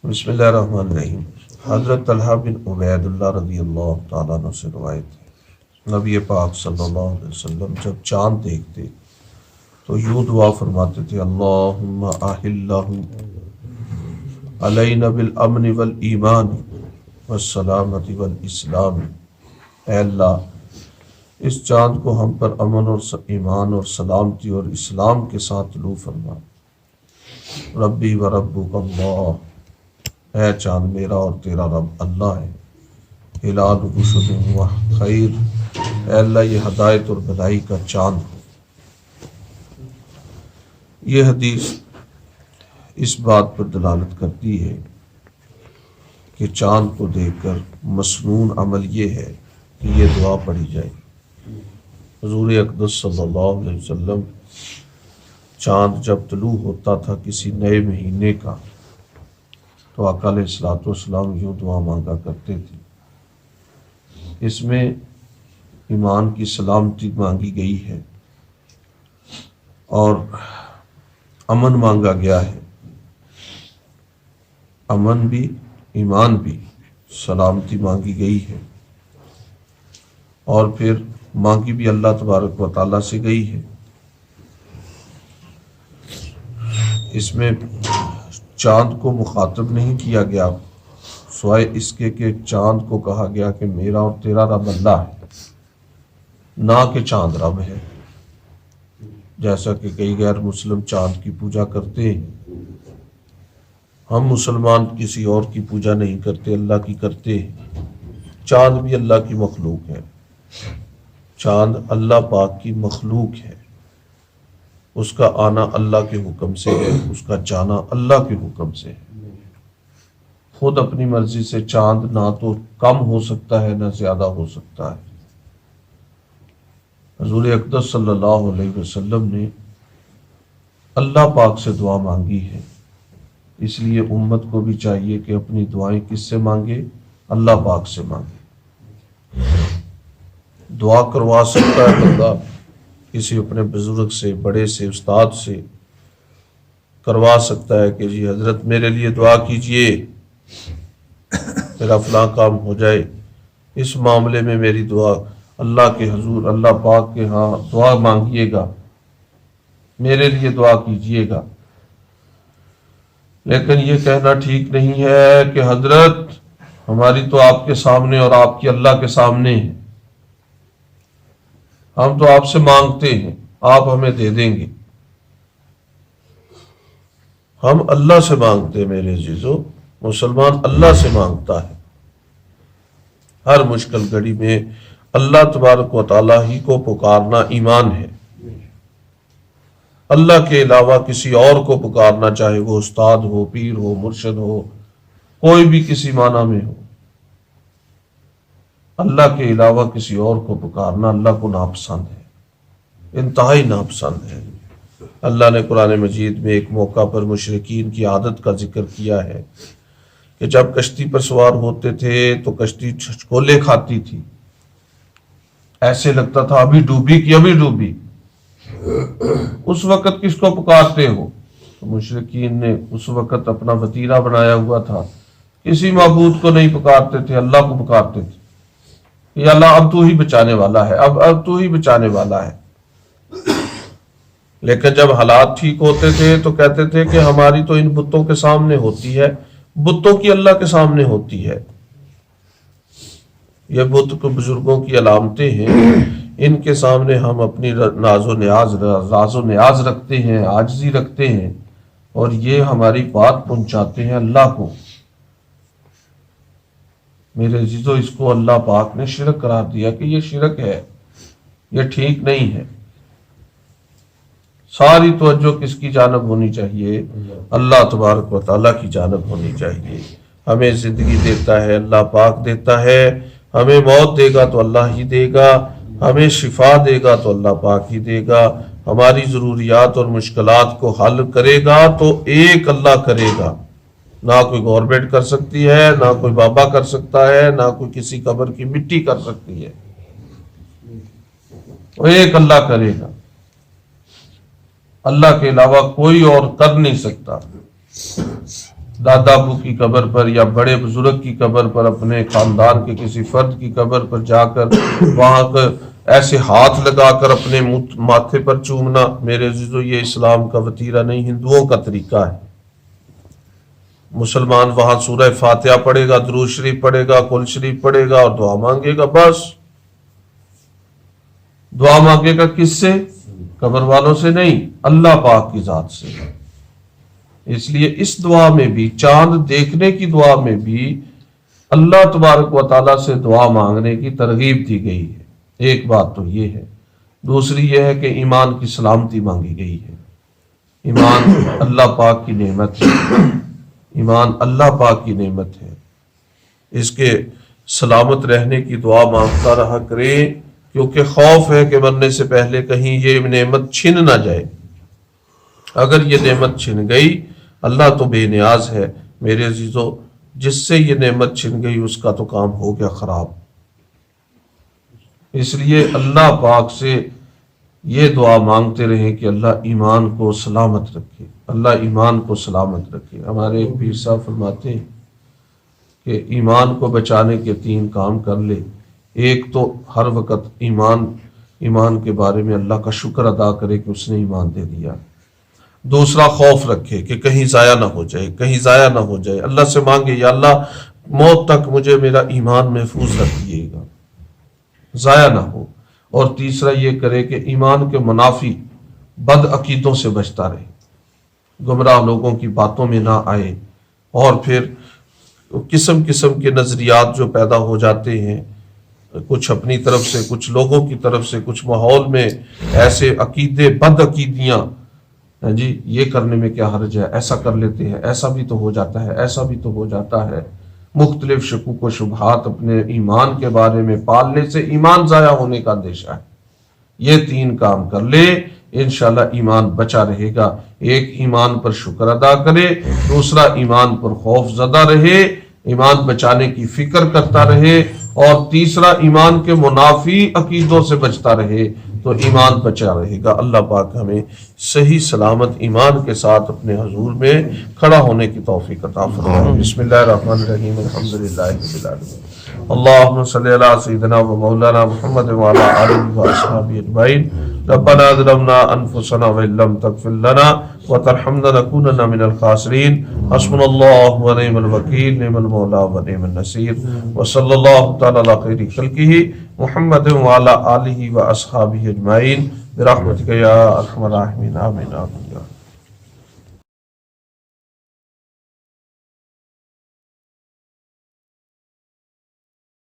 بسم اللہ الرحمن الرحیم۔ حضرت طلحہ بن عبید اللہ رضی اللہ تعالیٰ عنہ سے روایت ہے، نبی پاک صلی اللہ علیہ وسلم جب چاند دیکھتے تو یوں دعا فرماتے تھے، اللہم احلہ علینا بالامن والایمان والسلامت والاسلام۔ اے اللہ، اس چاند کو ہم پر امن اور ایمان اور سلامتی اور اسلام کے ساتھ طلوع فرما۔ ربی و ربک اللہ، اے چاند میرا اور تیرا رب اللہ ہے۔ ہلال رشد و خیر، اے اللہ یہ ہدایت اور بھلائی کا چاند ہو۔ یہ حدیث اس بات پر دلالت کرتی ہے کہ چاند کو دیکھ کر مسنون عمل یہ ہے کہ یہ دعا پڑھی جائے۔ حضور اقدس صلی اللہ علیہ وسلم چاند جب طلوع ہوتا تھا کسی نئے مہینے کا تو آقا علیہ الصلوۃ والسلام یوں دعا مانگا کرتے تھے۔ اس میں ایمان کی سلامتی مانگی گئی ہے اور امن مانگا گیا ہے، امن بھی ایمان بھی، سلامتی مانگی گئی ہے، اور پھر مانگی بھی اللہ تبارک و تعالیٰ سے گئی ہے۔ اس میں چاند کو مخاطب نہیں کیا گیا سوائے اس کے کہ چاند کو کہا گیا کہ میرا اور تیرا رب اللہ ہے، نہ کہ چاند رب ہے، جیسا کہ کئی غیر مسلم چاند کی پوجا کرتے ہیں۔ ہم مسلمان کسی اور کی پوجا نہیں کرتے، اللہ کی کرتے ہیں۔ چاند بھی اللہ کی مخلوق ہے، چاند اللہ پاک کی مخلوق ہے، اس کا آنا اللہ کے حکم سے ہے، اس کا جانا اللہ کے حکم سے ہے۔ خود اپنی مرضی سے چاند نہ تو کم ہو سکتا ہے نہ زیادہ ہو سکتا ہے۔ حضور اقدس صلی اللہ علیہ وسلم نے اللہ پاک سے دعا مانگی ہے، اس لیے امت کو بھی چاہیے کہ اپنی دعائیں کس سے مانگے؟ اللہ پاک سے مانگے۔ دعا کروا سکتا ہے بندہ کسی اپنے بزرگ سے، بڑے سے، استاد سے کروا سکتا ہے کہ جی حضرت میرے لیے دعا کیجئے، میرا فلاں کام ہو جائے، اس معاملے میں میری دعا اللہ کے حضور، اللہ پاک کے ہاں دعا مانگیے گا، میرے لیے دعا کیجئے گا۔ لیکن یہ کہنا ٹھیک نہیں ہے کہ حضرت ہماری تو آپ کے سامنے اور آپ کی اللہ کے سامنے ہے، ہم تو آپ سے مانگتے ہیں، آپ ہمیں دے دیں گے۔ ہم اللہ سے مانگتے ہیں میرے عزیزو، مسلمان اللہ سے مانگتا ہے۔ ہر مشکل گھڑی میں اللہ تبارک و تعالیٰ ہی کو پکارنا ایمان ہے۔ اللہ کے علاوہ کسی اور کو پکارنا، چاہے وہ استاد ہو، پیر ہو، مرشد ہو، کوئی بھی کسی معنی میں ہو، اللہ کے علاوہ کسی اور کو پکارنا اللہ کو ناپسند ہے، انتہائی ناپسند ہے۔ اللہ نے قرآن مجید میں ایک موقع پر مشرکین کی عادت کا ذکر کیا ہے کہ جب کشتی پر سوار ہوتے تھے تو کشتی چھچکولے کھاتی تھی، ایسے لگتا تھا ابھی ڈوبی کہ ابھی ڈوبی۔ اس وقت کس کو پکارتے ہو؟ تو مشرکین نے اس وقت اپنا وتیرہ بنایا ہوا تھا، کسی معبود کو نہیں پکارتے تھے، اللہ کو پکارتے تھے۔ یا اللہ اب تو ہی بچانے والا ہے، اب تو ہی بچانے والا ہے۔ لیکن جب حالات ٹھیک ہوتے تھے تو کہتے تھے کہ ہماری تو ان بتوں کے سامنے ہوتی ہے، بتوں کی اللہ کے سامنے ہوتی ہے۔ یہ بت کو بزرگوں کی علامتیں ہیں، ان کے سامنے ہم اپنی راز و نیاز رکھتے ہیں، عاجزی رکھتے ہیں، اور یہ ہماری بات پہنچاتے ہیں اللہ کو۔ میرے عزیزو، اس کو اللہ پاک نے شرک قرار دیا کہ یہ شرک ہے، یہ ٹھیک نہیں ہے۔ ساری توجہ کس کی جانب ہونی چاہیے؟ اللہ تبارک و تعالیٰ کی جانب ہونی چاہیے۔ ہمیں زندگی دیتا ہے اللہ پاک دیتا ہے، ہمیں موت دے گا تو اللہ ہی دے گا، ہمیں شفا دے گا تو اللہ پاک ہی دے گا، ہماری ضروریات اور مشکلات کو حل کرے گا تو ایک اللہ کرے گا، نہ کوئی گورنمنٹ کر سکتی ہے، نہ کوئی بابا کر سکتا ہے، نہ کوئی کسی قبر کی مٹی کر سکتی ہے، وہ ایک اللہ کرے گا، اللہ کے علاوہ کوئی اور کر نہیں سکتا۔ دادا ابو کی قبر پر یا بڑے بزرگ کی قبر پر، اپنے خاندان کے کسی فرد کی قبر پر جا کر وہاں پر ایسے ہاتھ لگا کر اپنے ماتھے پر چومنا، میرے عزیزو یہ اسلام کا وتیرہ نہیں، ہندوؤں کا طریقہ ہے۔ مسلمان وہاں سورہ فاتحہ پڑھے گا، درود شریف پڑھے گا، قل شریف پڑھے گا اور دعا مانگے گا، بس۔ دعا مانگے گا کس سے؟ قبر والوں سے نہیں، اللہ پاک کی ذات سے۔ اس لیے اس دعا میں بھی، چاند دیکھنے کی دعا میں بھی اللہ تبارک و تعالیٰ سے دعا مانگنے کی ترغیب دی گئی ہے۔ ایک بات تو یہ ہے، دوسری یہ ہے کہ ایمان کی سلامتی مانگی گئی ہے۔ ایمان اللہ پاک کی نعمت ہے، ایمان اللہ پاک کی نعمت ہے، اس کے سلامت رہنے کی دعا مانگتا رہا کرے، کیونکہ خوف ہے کہ مرنے سے پہلے کہیں یہ نعمت چھن نہ جائے۔ اگر یہ نعمت چھن گئی، اللہ تو بے نیاز ہے میرے عزیزو، جس سے یہ نعمت چھن گئی اس کا تو کام ہو گیا خراب۔ اس لیے اللہ پاک سے یہ دعا مانگتے رہیں کہ اللہ ایمان کو سلامت رکھے، اللہ ایمان کو سلامت رکھے۔ ہمارے ایک پیر صاحب فرماتے ہیں کہ ایمان کو بچانے کے 3 کام کر لے۔ ایک تو ہر وقت ایمان کے بارے میں اللہ کا شکر ادا کرے کہ اس نے ایمان دے دیا۔ دوسرا خوف رکھے کہ کہیں ضائع نہ ہو جائے، کہیں ضائع نہ ہو جائے، اللہ سے مانگے یا اللہ موت تک مجھے میرا ایمان محفوظ رکھ دیے گا، ضائع نہ ہو۔ اور تیسرا یہ کرے کہ ایمان کے منافی بد عقیدوں سے بچتا رہے، گمراہ لوگوں کی باتوں میں نہ آئے، اور پھر قسم قسم کے نظریات جو پیدا ہو جاتے ہیں، کچھ اپنی طرف سے، کچھ لوگوں کی طرف سے، کچھ ماحول میں ایسے عقیدے، بد عقیدیاں، جی یہ کرنے میں کیا حرج ہے، ایسا کر لیتے ہیں، ایسا بھی تو ہو جاتا ہے، ایسا بھی تو ہو جاتا ہے، مختلف شکوک و شبہات اپنے ایمان کے بارے میں پالنے سے ایمان ضائع ہونے کا اندیشہ ہے۔ یہ 3 کام کر لے، انشاءاللہ ایمان بچا رہے گا۔ ایک، ایمان پر شکر ادا کرے، دوسرا ایمان پر خوف زدہ رہے، ایمان بچانے کی فکر کرتا رہے، اور تیسرا ایمان کے منافی عقیدوں سے بچتا رہے، تو ایمان بچا رہے گا۔ اللہ پاک ہمیں صحیح سلامت ایمان کے ساتھ اپنے حضور میں کھڑا ہونے کی توفیق عطا فرمائے۔ بسم اللہ الرحمن الرحیم، الحمدللہ رب العالمین، اللہم صلی علی سیدنا و مولانا محمد وعلی آلہ واصحابہ اجمعین۔ ربنا ظلمنا انفسنا وان لم تغفر لنا وترحمنا لنکونن من الخاسرین۔ حسبنا اللہ ونعم الوکیل، نعم المولا ونعم النصیر، وصلی اللہ تعالی علی خیر خلقہ محمد وعلی آلہ واصحابہ اجمعین برحمتک یا ارحم الراحمین، آمین آمین۔